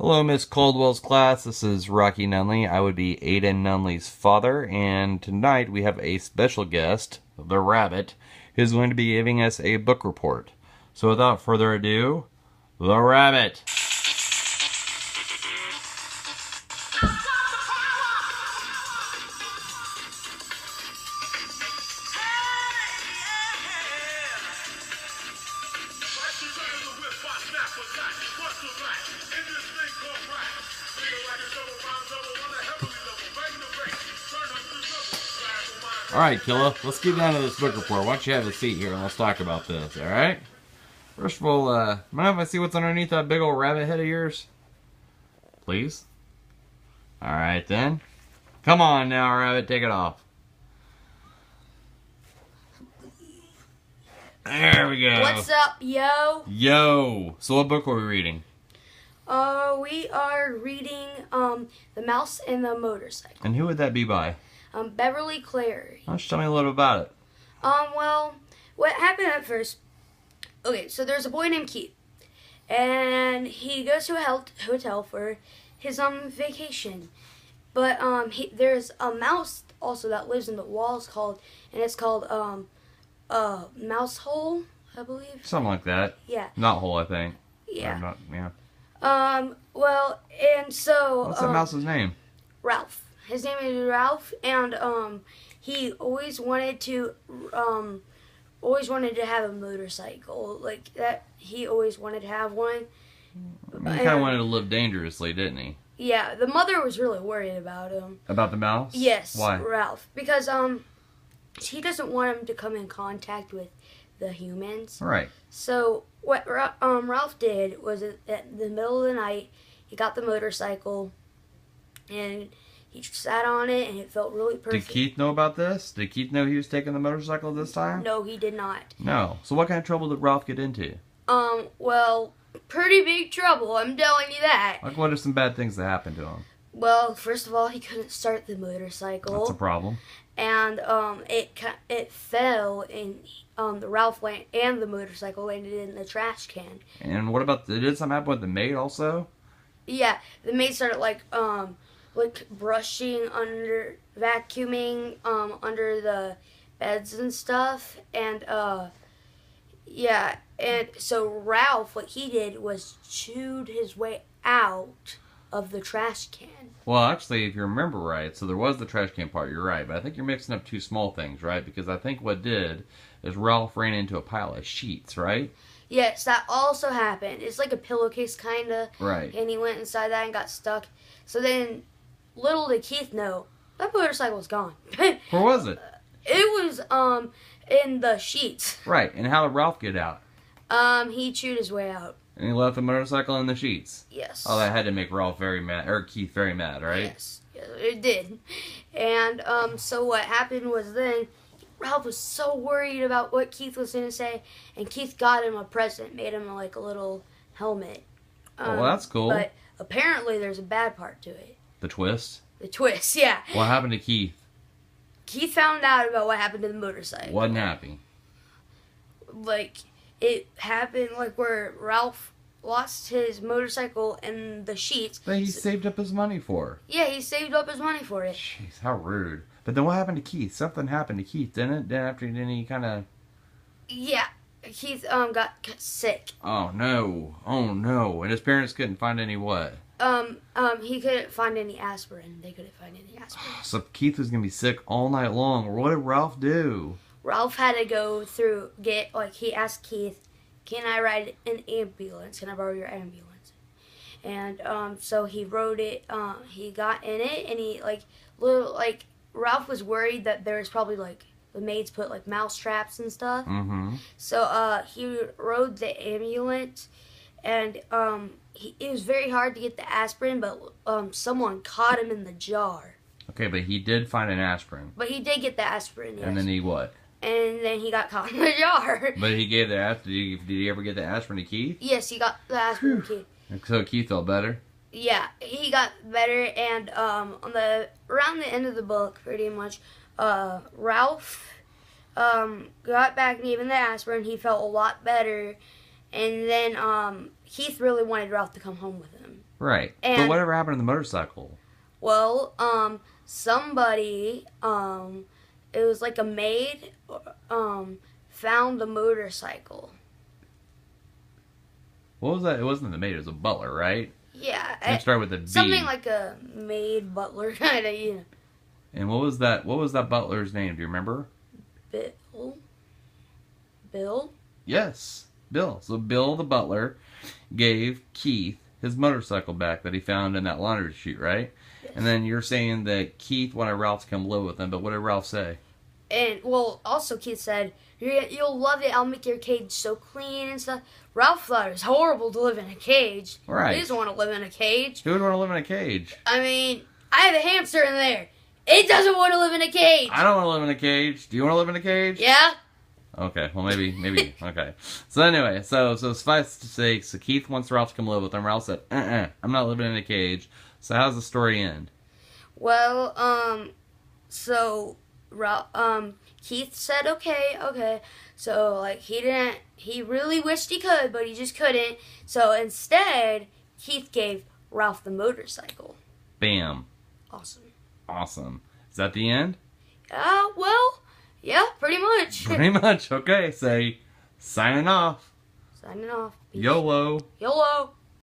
Hello, Miss Caldwell's class. This is Rocky Nunley. I would be Aidan Nunley's father, and tonight we have a special guest, the rabbit, who's going to be giving us a book report. So without further ado, the rabbit. Alright, Killa, let's get down to this book report. Why don't you have a seat here and let's talk about this, alright? First of all, mind if I see what's underneath that big old rabbit head of yours? Please? Alright then. Come on now, rabbit, take it off. There we go. What's up, yo? Yo! So what book are we reading? We are reading, The Mouse and the Motorcycle. And who would that be by? Beverly Clary. Why don't you tell me a little about it? Well, what happened at first, okay, so there's a boy named Keith, and he goes to a hotel for his, vacation, but, there's a mouse also that lives in the walls and it's called, Mouse Hole, I believe. Something like that. Yeah. Not hole, I think. Yeah. Yeah. Well, and so... What's that mouse's name? Ralph. His name is Ralph, and he always wanted to have a motorcycle like that. He always wanted to have one. He kind of wanted to live dangerously, didn't he? Yeah, the mother was really worried about him. About the mouse? Yes. Why? Ralph, because she doesn't want him to come in contact with the humans. Right. So what Ralph did was at the middle of the night, he got the motorcycle, and he sat on it, and it felt really perfect. Did Keith know about this? Did Keith know he was taking the motorcycle this time? No, he did not. No. So what kind of trouble did Ralph get into? Well, pretty big trouble, I'm telling you that. Like, what are some bad things that happened to him? Well, first of all, he couldn't start the motorcycle. That's a problem. And, it fell, and the Ralph and the motorcycle landed in the trash can. And what about, did something happen with the maid also? Yeah, the maid started, like brushing vacuuming, under the beds and stuff, and, yeah, and so Ralph, what he did was chewed his way out of the trash can. Well, actually, if you remember right, so there was the trash can part, you're right, but I think you're mixing up two small things, right? Because I think what did is Ralph ran into a pile of sheets, right? Yes, that also happened. It's like a pillowcase, kind of. Right. And he went inside that and got stuck. So then, little did Keith know, that motorcycle was gone. Where was it? It was, in the sheets. Right, and how did Ralph get out? He chewed his way out. And he left the motorcycle in the sheets? Yes. Oh, that had to make Ralph very mad, or Keith very mad, right? Yes, it did. And, so what happened was then, Ralph was so worried about what Keith was going to say, and Keith got him a present, made him like a little helmet. Well, that's cool. But apparently there's a bad part to it. The twist? The twist, yeah. What happened to Keith? Keith found out about what happened to the motorcycle. Wasn't happy. Like, it happened like where Ralph lost his motorcycle in the sheets. That he saved up his money for. Yeah, he saved up his money for it. Jeez, how rude. But then what happened to Keith? Something happened to Keith, didn't it? Didn't he kind of... Yeah, Keith got sick. Oh, no. Oh, no. And his parents couldn't find any what? He couldn't find any aspirin. They couldn't find any aspirin. So Keith was going to be sick all night long. What did Ralph do? Ralph had to go through, he asked Keith, can I ride an ambulance? Can I borrow your ambulance? And, so he rode it, he got in it, and Ralph was worried that there was probably, the maids put, mouse traps and stuff. Mm-hmm. So, he rode the ambulance, and, it was very hard to get the aspirin, but, someone caught him in the jar. Okay, but he did find an aspirin. But he did get the aspirin, yes. And then he what? And then he got caught in the jar. But he gave the aspirin. Did he ever get the aspirin to Keith? Yes, he got the aspirin to Keith. So Keith felt better? Yeah, he got better, and around the end of the book, pretty much, Ralph got back and gave him the aspirin. He felt a lot better, and then Keith really wanted Ralph to come home with him. Right. But And whatever happened to the motorcycle? well, somebody, it was like a maid, found the motorcycle. What was that? It wasn't the maid. It was a butler, right? Yeah, It started with a B. something like a maid butler kind of, you know. And what was that? What was that butler's name? Do you remember? Bill. Yes, Bill. So Bill, the butler, gave Keith his motorcycle back that he found in that laundry chute, right? Yes. And then you're saying that Keith wanted Ralph to come live with him, but what did Ralph say? And well, also Keith said, "You'll love it. I'll make your cage so clean and stuff." Ralph thought it was horrible to live in a cage. Right. He doesn't want to live in a cage. Who would want to live in a cage? I mean, I have a hamster in there. It doesn't want to live in a cage. I don't want to live in a cage. Do you want to live in a cage? Yeah. Okay, well maybe, okay. So anyway, so suffice to say, so Keith wants Ralph to come live with him. Ralph said, I'm not living in a cage. So how's the story end? Well, so Keith said, okay. So like he really wished he could, but he just couldn't. So instead, Keith gave Ralph the motorcycle. Bam. Awesome. Is that the end? Well, yeah, pretty much. Pretty much. Okay, say, signing off. Signing off. Peace. YOLO. YOLO.